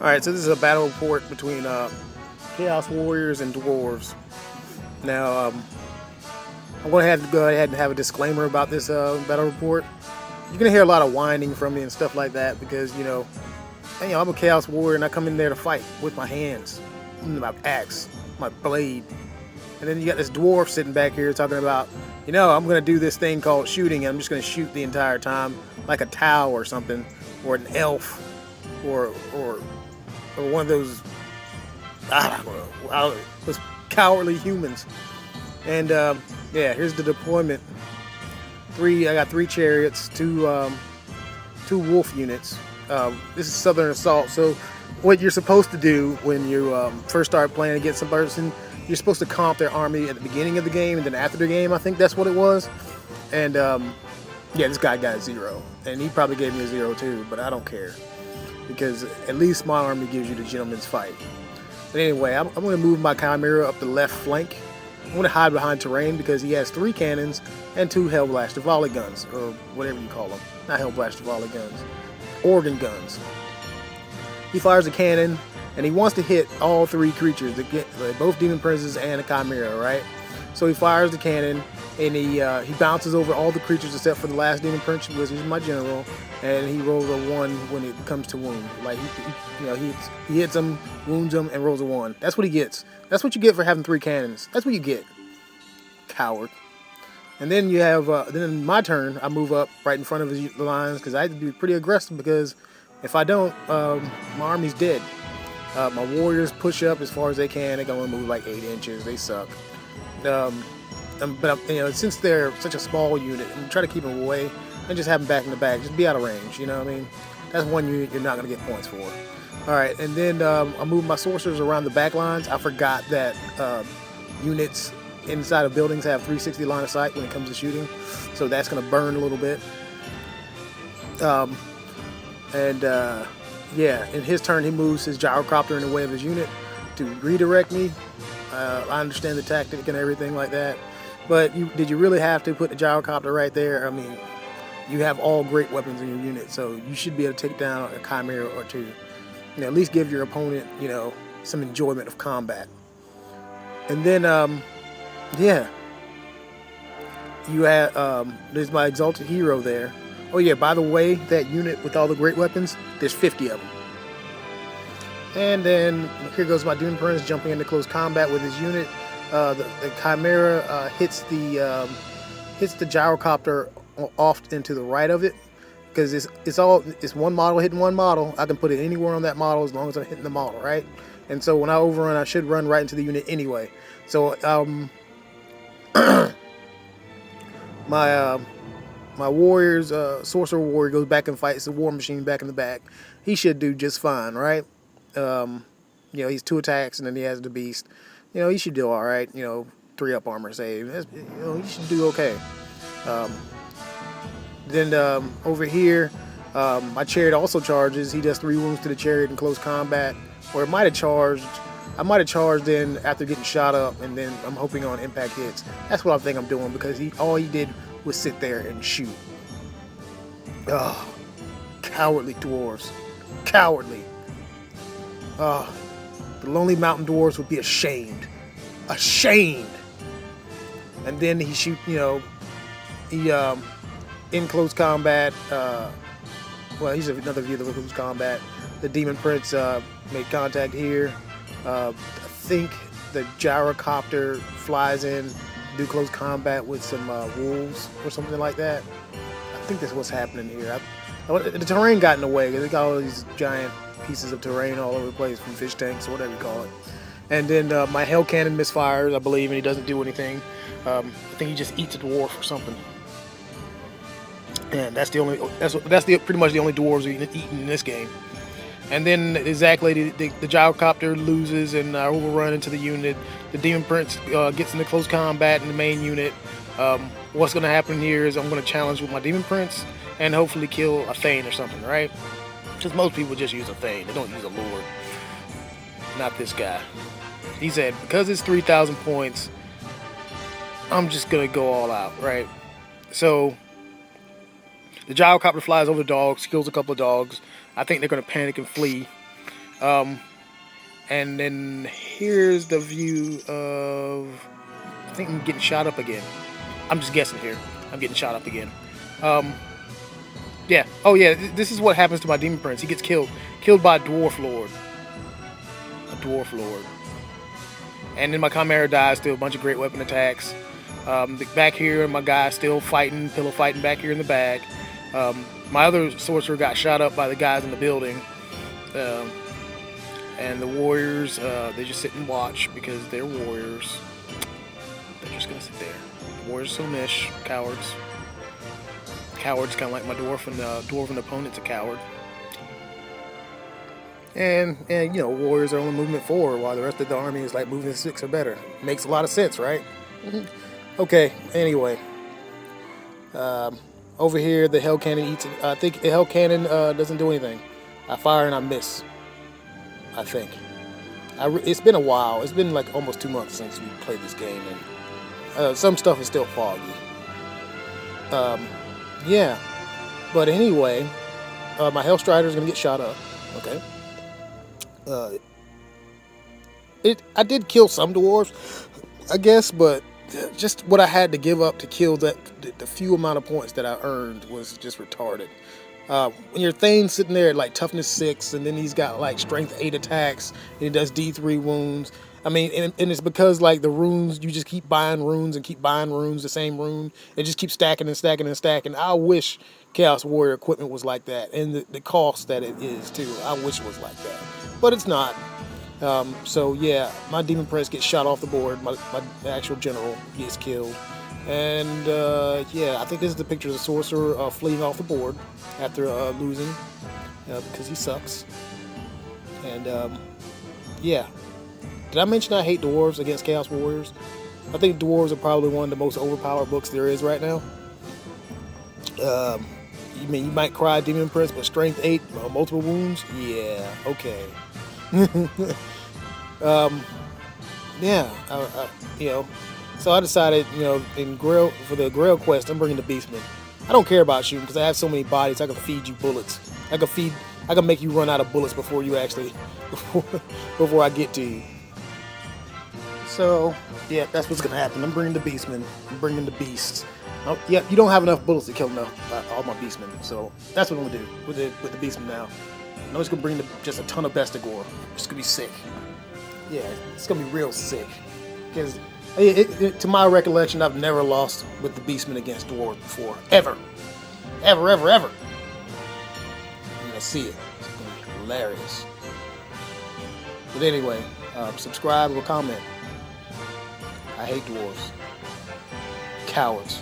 Alright, so this is a battle report between Chaos Warriors and Dwarves. Now, I'm going to have to go ahead and have a disclaimer about this battle report. You're going to hear a lot of whining from me and stuff like that because, I'm a Chaos Warrior and I come in there to fight with my hands, my axe, my blade. And then you got this dwarf sitting back here talking about, I'm going to do this thing called shooting and I'm just going to shoot the entire time like a Tau or something, or an elf, or one of those, those cowardly humans. And here's the deployment. I got 3 chariots, 2 wolf units. This is Southern Assault. So what you're supposed to do when you first start playing against some person, you're supposed to comp their army at the beginning of the game and then after the game. I think that's what it was. And this guy got 0, and he probably gave me a 0 too, but I don't care because at least my army gives you the gentleman's fight. But anyway, I'm going to move my Chimera up the left flank. I'm going to hide behind terrain because he has 3 cannons and 2 Hellblaster volley guns, or whatever you call them. Not Hellblaster volley guns, organ guns. He fires a cannon, and he wants to hit all 3 creatures, both Demon Princes and a Chimera, right? So he fires the cannon, and he bounces over all the creatures except for the last Demon Prince, which is my general, and he rolls a 1 when it comes to wound. Like he hits them, wounds them, and rolls a 1. That's what he gets. That's what you get for having 3 cannons. That's what you get, coward. And then you have then my turn. I move up right in front of his lines because I have to be pretty aggressive because if I don't, my army's dead. My warriors push up as far as they can. They can only move like 8 inches. They suck. But since they're such a small unit, I'm trying to keep them away and just have them back in the back. Just be out of range. You know what I mean? That's one unit you're not going to get points for. All right, and then I move my sorcerers around the back lines. I forgot that units inside of buildings have 360 line of sight when it comes to shooting, so that's going to burn a little bit. In his turn, he moves his gyrocopter in the way of his unit to redirect me. I understand the tactic and everything like that, but did you really have to put the gyrocopter right there? I mean, you have all great weapons in your unit, so you should be able to take down a Chimera or 2. At least give your opponent, some enjoyment of combat. And then, you have, there's my Exalted Hero there. Oh yeah, by the way, that unit with all the great weapons, there's 50 of them. And then, here goes my Demon Prince jumping into close combat with his unit. The Chimera hits the gyrocopter off into the right of it. Because it's one model hitting one model. I can put it anywhere on that model as long as I'm hitting the model, right? And so when I overrun, I should run right into the unit anyway. So my warrior's sorcerer warrior goes back and fights the war machine back in the back. He should do just fine, right? He's 2 attacks and then he has the beast. He should do all right. 3 up armor save. He should do okay. Then over here, my chariot also charges. He does 3 wounds to the chariot in close combat. Or it might have charged. I might have charged in after getting shot up, and then I'm hoping on impact hits. That's what I think I'm doing because all he did was sit there and shoot. Oh, cowardly dwarves, cowardly. The lonely mountain dwarves would be ashamed, ashamed. And then he shoot. In close combat, he's another view of close combat. The Demon Prince made contact here. I think the gyrocopter flies in, do close combat with some wolves or something like that. I think that's what's happening here. The terrain got in the way. They got all these giant pieces of terrain all over the place from fish tanks or whatever you call it. And then my Hell Cannon misfires, I believe, and he doesn't do anything. I think he just eats a dwarf or something. And that's pretty much the only dwarves eaten in this game. And then exactly the gyrocopter loses and I overrun into the unit. The Demon Prince gets into close combat in the main unit. What's going to happen here is I'm going to challenge with my Demon Prince and hopefully kill a Thane or something, right? Because most people just use a Thane. They don't use a Lord. Not this guy. He said, because it's 3,000 points, I'm just going to go all out, right? So The gyrocopter flies over the dogs, kills a couple of dogs. I think they're going to panic and flee. And then here's the view of. I think I'm getting shot up again. I'm just guessing here. I'm getting shot up again. Yeah. Oh yeah. This is what happens to my demon prince. He gets killed. Killed by a dwarf lord. A dwarf lord. And then my chimera dies. Still a bunch of great weapon attacks. Back here, my guy's still fighting, pillow fighting back here in the back. My other sorcerer got shot up by the guys in the building. And the warriors, they just sit and watch because they're warriors. They're just gonna sit there. Warriors so mish, cowards. Cowards, kind of like my dwarven opponent's a coward. And you know, warriors are only movement 4, while the rest of the army is like movement 6 or better. Makes a lot of sense, right? Okay. Anyway, over here the hell cannon eats. I think the hell cannon doesn't do anything. I fire and I miss. I think. It's been a while. It's been like almost 2 months since we played this game, and some stuff is still foggy. Yeah. But anyway, my Hellstrider is gonna get shot up. Okay. I did kill some dwarves, I guess, but just what I had to give up to kill the few amount of points that I earned was just retarded. When your Thane's sitting there at like toughness 6, and then he's got like strength 8 attacks, and he does D3 wounds. I mean, and it's because like the runes, you just keep buying runes and keep buying runes, the same rune. It just keeps stacking and stacking and stacking. I wish Chaos Warrior equipment was like that, and the cost that it is too. I wish it was like that, but it's not. So yeah, my Demon Prince gets shot off the board. My actual general gets killed. And yeah, I think this is the picture of the sorcerer fleeing off the board after losing because he sucks. And yeah, did I mention I hate dwarves against Chaos Warriors? I think dwarves are probably one of the most overpowered books there is right now. You mean you might cry Demon Prince, but strength 8, multiple wounds? Yeah, okay. Yeah, you know. So I decided, you know, for the Grail quest, I'm bringing the Beastman. I don't care about shooting because I have so many bodies. I can feed you bullets. I can make you run out of bullets before you actually, before I get to you. So yeah, that's what's gonna happen. I'm bringing the Beastman. I'm bringing the beasts. Oh, yeah, you don't have enough bullets to kill all my Beastmen. So that's what I'm gonna do with the Beastman now. I'm just gonna bring just a ton of Bestigor. It's gonna be sick. Yeah, it's gonna be real sick because. To my recollection, I've never lost with the Beastman against Dwarves before. Ever. Ever, ever, ever. You're going to see it. It's going to be hilarious. But anyway, subscribe or comment. I hate dwarves. Cowards.